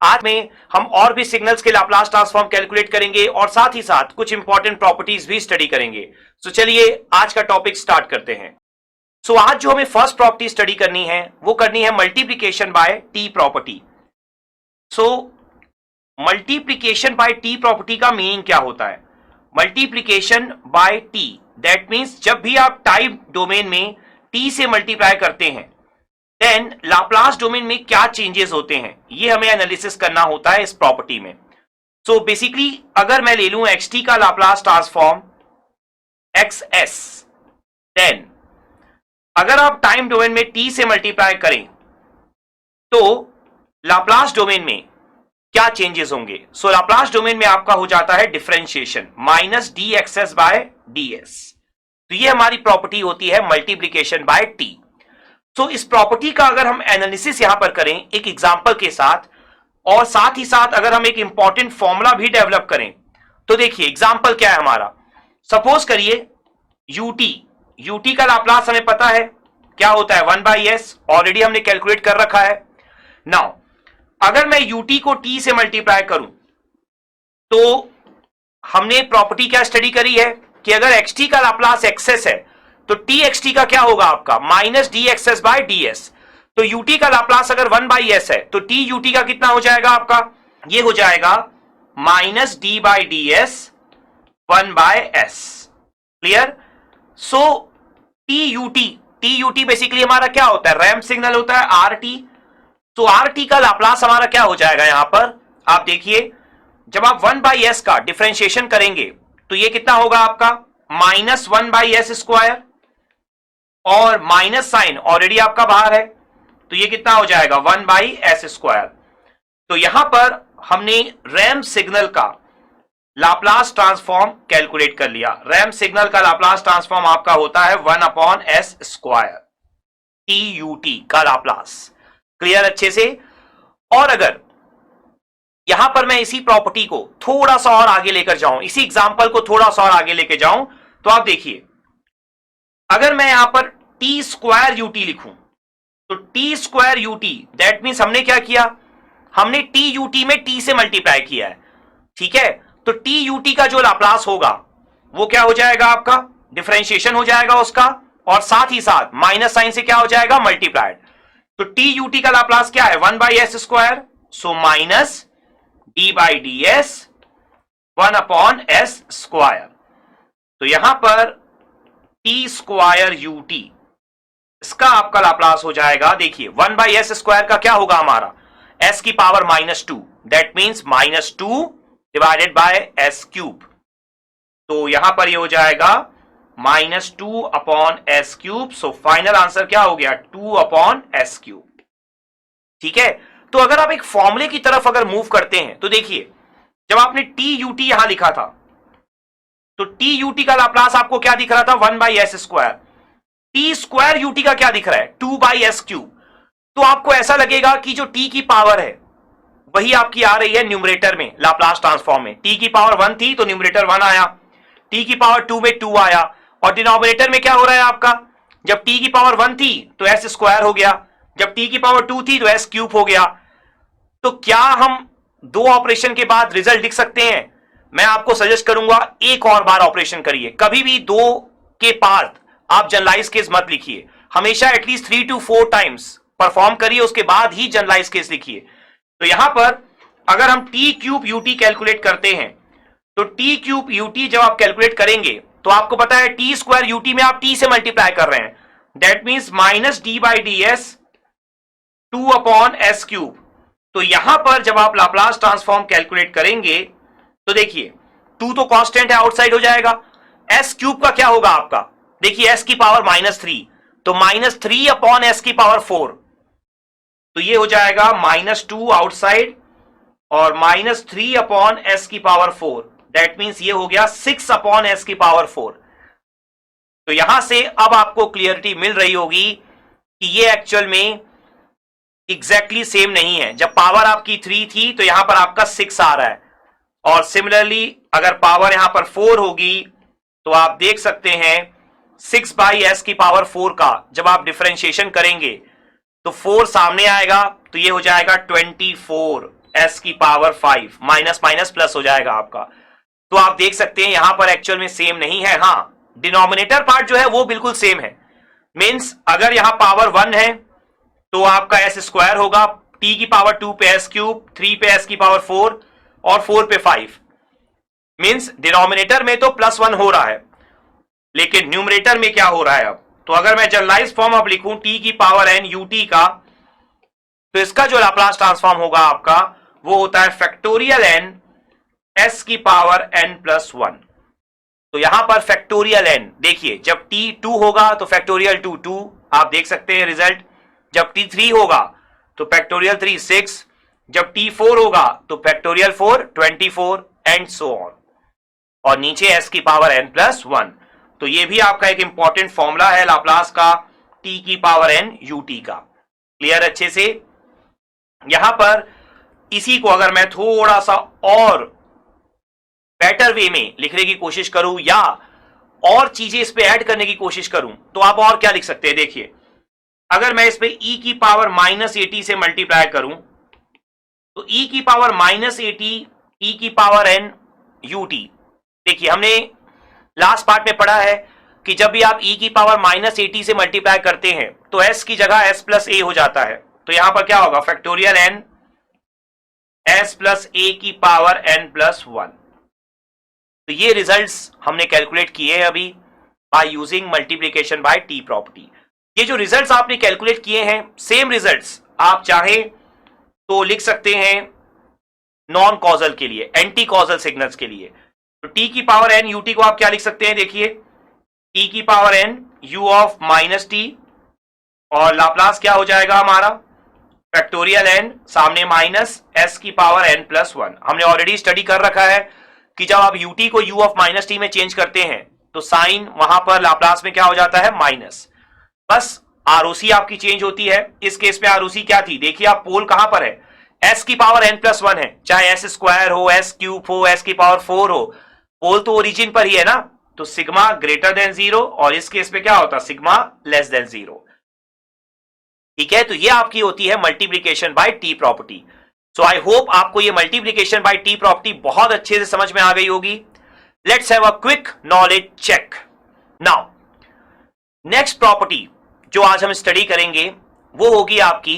आज में हम और भी सिग्नल्स के लाप्लास ट्रांसफॉर्म कैलकुलेट करेंगे और साथ ही साथ कुछ इंपॉर्टेंट प्रॉपर्टीज भी स्टडी करेंगे। सो चलिए आज का टॉपिक स्टार्ट करते हैं। सो आज जो हमें फर्स्ट प्रॉपर्टी स्टडी करनी है वो करनी है multiplication bye T property. So multiplication bye T property का मीनिंग क्या होता है? Multiplication bye T that means जब भी आप टाइम डोमेन में टी से मल्टीप्लाई करते हैं देन लाप्लास डोमेन में क्या चेंजेस होते हैं ये हमें एनालिसिस करना होता है इस प्रॉपर्टी में। सो बेसिकली अगर मैं ले लूं एक्स टी का Laplace transform x s, then अगर आप टाइम डोमेन में टी से मल्टीप्लाई करें तो लाप्लास डोमेन में क्या चेंजेस होंगे? सो लाप्लास डोमेन में आपका हो जाता है differentiation minus d x s by d s. तो ये हमारी प्रॉपर्टी होती है मल्टीप्लीकेशन बाय टी। तो इस प्रॉपर्टी का अगर हम एनालिसिस यहां पर करें एक एग्जांपल के साथ और साथ ही साथ अगर हम एक इंपॉर्टेंट फॉर्मूला भी डेवलप करें तो देखिए एग्जांपल क्या है हमारा। सपोज करिए यूटी का लाप्लास हमें पता है क्या होता है 1/s, ऑलरेडी हमने कैलकुलेट कर रखा है। नाउ अगर मैं यूटी को टी से मल्टीप्लाई करूं तो हमने प्रॉपर्टी क्या स्टडी करी है कि अगर एक्सटी का लाप्लास एक्सेस है तो टी एक्सटी का क्या होगा आपका minus d x s by d s. तो यूटी का लाप्लास अगर 1/s है तो टी यूटी का कितना हो जाएगा आपका? ये हो जाएगा minus D by D S 1/s। Clear? So T UT basically हमारा क्या होता है? रैंप सिग्नल होता है आर टी। तो आर टी का लाप्लास हमारा क्या हो जाएगा यहां पर? आप देखिए जब आप 1/s का डिफरेंशिएशन करेंगे तो ये कितना होगा आपका माइनस 1/s स्क्वायर और माइनस साइन ऑलरेडी आपका बाहर है तो ये कितना हो जाएगा 1/s स्क्वायर। तो यहां पर हमने रैंप सिग्नल का लाप्लास ट्रांसफॉर्म कैलकुलेट कर लिया। रैंप सिग्नल का लाप्लास ट्रांसफॉर्म आपका होता है 1/s स्क्वायर टी यूटी का लाप्लास। क्लियर अच्छे से? और अगर यहां पर मैं इसी प्रॉपर्टी को थोड़ा सा और आगे लेकर जाऊं, इसी एग्जांपल को थोड़ा सा और आगे लेकर जाऊं तो आप देखिए अगर मैं यहां पर टी स्क्वायर यूटी लिखूं तो T square UT that means हमने क्या किया? हमने टी यूटी में टी से मल्टीप्लाई किया है। ठीक है? तो टी यूटी का जो लाप्लास होगा वो क्या हो जाएगा आपका? डिफरेंशिएशन हो जाएगा उसका और साथ ही साथ माइनस साइन से क्या हो जाएगा? मल्टीप्लाइड। तो टी यूटी का लाप्लास क्या है 1/s square, so minus D by D S 1/s square. तो यहां पर टी स्क्वायर यूटी इसका आपका लाप्लास हो जाएगा, देखिए 1/s स्क्वायर का क्या होगा हमारा? s की power -2 that means -2 divided by s cube. तो यहां पर ये हो जाएगा -2/s cube. So final answer क्या हो गया 2/s क्यूब। ठीक है? तो अगर आप एक फॉर्मूले की तरफ अगर मूव करते हैं तो देखिए जब आपने टी यूटी यहां लिखा था तो टी यूटी का लाप्लास आपको क्या दिख रहा था 1/s square. T square UT का क्या दिख रहा है 2/s क्यूब। तो आपको ऐसा लगेगा कि जो टी की पावर है वही आपकी आ रही है न्यूमरेटर में लाप्लास ट्रांसफॉर्म में। टी की पावर 1 थी तो न्यूमरेटर 1 आया, टी की पावर 2 में 2 आया और डिनोमिनेटर में क्या हो रहा है आपका? जब टी की पावर 1 थी तो s स्क्वायर हो गया, जब टी की पावर 2 थी तो s क्यूब हो गया। तो क्या हम दो ऑपरेशन के बाद रिजल्ट लिख सकते हैं? मैं आपको सजेस्ट करूंगा एक और बार ऑपरेशन करिए। कभी भी दो के बाद आप जनरलाइज केस मत लिखिए, हमेशा एटलीस्ट 3 to 4 टाइम्स परफॉर्म करिए उसके बाद ही जनरलाइज केस लिखिए। तो यहां पर अगर हम टी क्यूब यूटी कैलकुलेट करते हैं तो टी क्यूब यूटी जब आप कैलकुलेट करेंगे तो आपको पता है टी स्क्वायर यूटी में आप टी से मल्टीप्लाई कर रहे हैं that means minus D by D S 2/s cube. तो यहां पर जब आप लाप्लास ट्रांसफॉर्म कैलकुलेट करेंगे तो देखिए 2 तो कांस्टेंट है आउटसाइड हो जाएगा, s क्यूब का क्या होगा आपका? देखिए s की पावर -3 तो -3/s की पावर 4। तो ये हो जाएगा -2 आउटसाइड और -3/s की पावर 4 दैट मीन्स ये हो गया 6/s की पावर 4। तो यहां से अब आपको क्लियरिटी मिल रही होगी कि ये एक्चुअल में एग्जैक्टली सेम नहीं है। जब पावर आपकी 3 थी तो यहां पर आपका 6 आ रहा है और सिमिलरली अगर पावर यहां पर 4 होगी तो आप देख सकते हैं 6/s की पावर 4 का जब आप डिफरेंशिएशन करेंगे तो 4 सामने आएगा तो ये हो जाएगा 24 एस की पावर 5, माइनस माइनस प्लस हो जाएगा आपका। तो आप देख सकते हैं यहां पर एक्चुअल में सेम नहीं है, हाँ डिनोमिनेटर पार्ट जो है वो बिल्कुल सेम है। मींस अगर यहां पावर 1 है तो आपका एस स्क्वायर होगा, टी की पावर 2 पे एस क्यूब, 3 पे एस की पावर 4 और 4 पे 5। मींस डिनोमिनेटर में तो +1 हो रहा है, लेकिन न्यूमरेटर में क्या हो रहा है अब। तो अगर मैं जनरलाइज फॉर्म अब लिखूं टी की पावर एन यूटी का, तो इसका जो लाप्लास ट्रांसफॉर्म होगा आपका वो होता है फैक्टोरियल एन एस की पावर एन प्लस 1। तो यहां पर फैक्टोरियल एन देखिए, जब टी 2 होगा तो फैक्टोरियल 2 2, आप देख सकते हैं रिजल्ट। जब टी 3 होगा तो फैक्टोरियल 3 6, जब टी 4 होगा तो फैक्टोरियल 4 24 एंड सो ऑन, और नीचे एस की पावर एन प्लस 1। तो ये भी आपका एक इंपॉर्टेंट फॉर्मूला है लाप्लास का टी की पावर एन यूटी का। क्लियर अच्छे से। यहां पर इसी को अगर मैं थोड़ा सा और बेटर वे में लिखने की कोशिश करूं या और चीजें इस पे ऐड करने की कोशिश करूं, तो आप और क्या लिख सकते हैं। देखिए, अगर मैं इस पे e की पावर -80 से मल्टीप्लाई करूं तो e की पावर -80 e की पावर n ut। देखिए, हमने लास्ट पार्ट में पढ़ा है कि जब भी आप e की पावर -80 से मल्टीप्लाई करते हैं तो s की जगह s प्लस a हो जाता है। तो यहां पर क्या होगा, factorial n s plus a की पावर n प्लस 1। तो ये रिजल्ट्स हमने कैलकुलेट किए हैं अभी by using multiplication bye T property. ये जो रिजल्ट्स आपने कैलकुलेट किए हैं, सेम रिजल्ट्स आप चाहें तो लिख सकते हैं नॉन कॉजल के लिए, एंटी कॉजल सिग्नल्स के लिए। तो टी की पावर एन यूटी को आप क्या लिख सकते हैं, देखिए टी की power n u of minus t, और लाप्लास क्या हो जाएगा हमारा फैक्टोरियल एन, सामने माइनस एस की पावर एन प्लस 1। हमने ऑलरेडी स्टडी कर रखा है कि जब आप यूटी को यू ऑफ माइनस टी में चेंज करते हैं तो साइन वहां पर लाप्लास में क्या हो जाता है, माइनस। बस आरओसी आपकी चेंज होती है। इस केस में आरओसी क्या थी, देखिए आप पोल कहां पर है, एस की पावर एन प्लस 1 है, चाहे एस स्क्वायर हो, एस क्यूब हो, एस की पावर 4 हो, पोल तो ओरिजिन पर ही है ना। तो सिग्मा ग्रेटर देन 0, और इस केस में क्या होता, सिग्मा लेस देन 0। ठीक है, तो ये आपकी होती है multiplication bye T property. So I hope आपको ये मल्टीप्लीकेशन बाय टी प्रॉपर्टी बहुत अच्छे से समझ में आ गई होगी। Let's have a quick knowledge check now. Next property जो आज हम स्टडी करेंगे वो होगी आपकी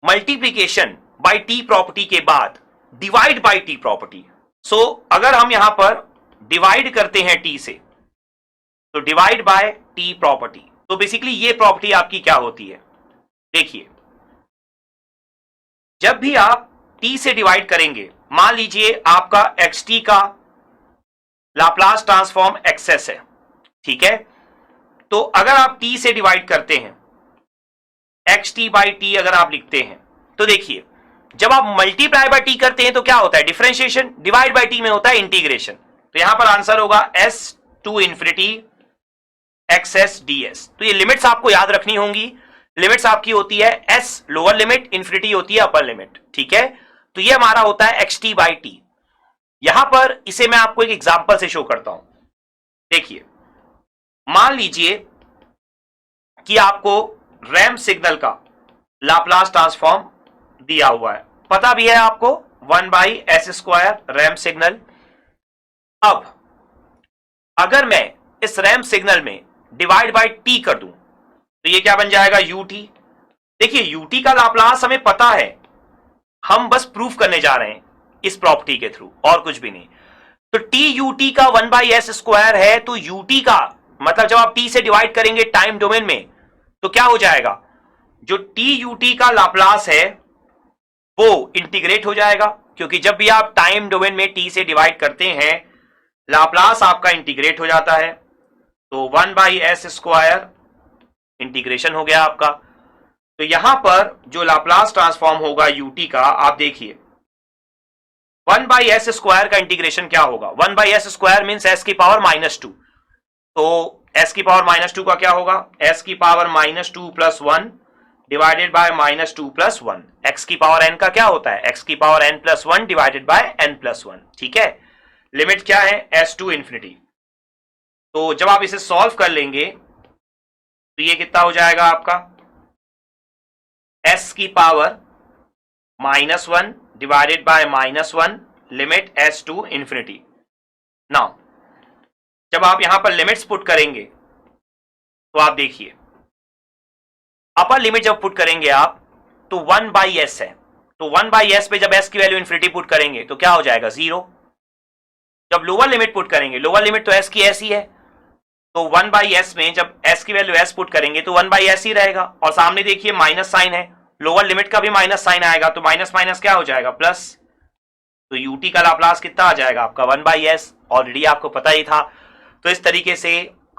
मल्टीप्लीकेशन बाय टी प्रॉपर्टी के बाद डिवाइड बाय टी प्रॉपर्टी। सो अगर हम यहां पर डिवाइड करते हैं टी से, तो डिवाइड बाय टी प्रॉपर्टी, तो बेसिकली ये प्रॉपर्टी आपकी क्या होती है, देखिए जब भी आप t से डिवाइड करेंगे, मान लीजिए आपका xt का लाप्लास ट्रांसफॉर्म एक्सेस है, ठीक है। तो अगर आप t से डिवाइड करते हैं, xt बाई टी अगर आप लिखते हैं, तो देखिए जब आप मल्टीप्लाई बाय टी करते हैं तो क्या होता है, डिफरेंशिएशन। डिवाइड बाय टी में होता है इंटीग्रेशन। तो यहां पर आंसर होगा s to infinity x ds। तो ये लिमिट्स आपको याद रखनी होंगी। लिमिट्स आपकी होती है s लोअर लिमिट, इंफिनिटी होती है अपर लिमिट, ठीक है। तो ये हमारा होता है xt बाई टी। यहां पर इसे मैं आपको एक एग्जांपल से शो करता हूं। देखिए, मान लीजिए कि आपको रैंप सिग्नल का लाप्लास ट्रांसफॉर्म दिया हुआ है, पता भी है आपको 1/s² रैंप सिग्नल। अब अगर मैं इस रैंप सिग्नल में डिवाइड बाय टी कर दूं तो ये क्या बन जाएगा, ut। देखिए ut का लाप्लास हमें पता है, हम बस प्रूफ करने जा रहे हैं इस प्रॉपर्टी के थ्रू, और कुछ भी नहीं। तो t ut का 1/s² है, तो ut का मतलब जब आप t से डिवाइड करेंगे टाइम डोमेन में तो क्या हो जाएगा, जो t ut का लाप्लास है वो इंटीग्रेट हो जाएगा, क्योंकि जब भी आप टाइम डोमेन में t से डिवाइड करते हैं लाप्लास आपका इंटीग्रेट हो जाता है। तो 1/s² इंटीग्रेशन हो गया आपका। तो यहां पर जो लाप्लास ट्रांसफॉर्म होगा ut का, आप देखिए 1/s² का इंटीग्रेशन क्या होगा, 1/s² मींस s की पावर -2। तो s की पावर -2 का क्या होगा, s की पावर -2 + 1 डिवाइडेड बाय -2 + 1। x की पावर n का क्या होता है, x की power n + 1 divided bye n + 1, ठीक है। लिमिट क्या है, s टू इंफिनिटी। तो जब आप इसे सॉल्व कर लेंगे तो ये कितना हो जाएगा आपका, s की power -1 divided by -1 limit s to infinity. Now जब आप यहां पर लिमिट्स पुट करेंगे तो आप देखिए, अपर लिमिट जब पुट करेंगे आप तो 1/s है, तो 1/s पे जब s की वैल्यू इंफिनिटी पुट करेंगे तो क्या हो जाएगा 0। जब लोअर लिमिट पुट करेंगे, लोअर लिमिट तो s की s ही है, तो 1/s में जब s की वैल्यू s पुट करेंगे तो 1/s ही रहेगा, और सामने देखिए माइनस साइन है, लोअर लिमिट का भी माइनस साइन आएगा, तो माइनस माइनस क्या हो जाएगा प्लस, तो ut का लाप्लास कितना आ जाएगा आपका 1/s, ऑलरेडी आपको पता ही था। तो इस तरीके से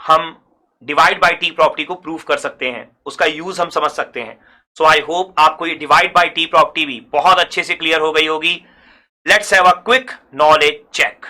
हम डिवाइड बाय टी प्रॉपर्टी को प्रूव कर सकते हैं, उसका यूज हम समझ सकते हैं। सो आई होप आपको ये डिवाइड बाय टी प्रॉपर्टी भी बहुत अच्छे से क्लियर हो गई होगी। Let's have a quick knowledge check.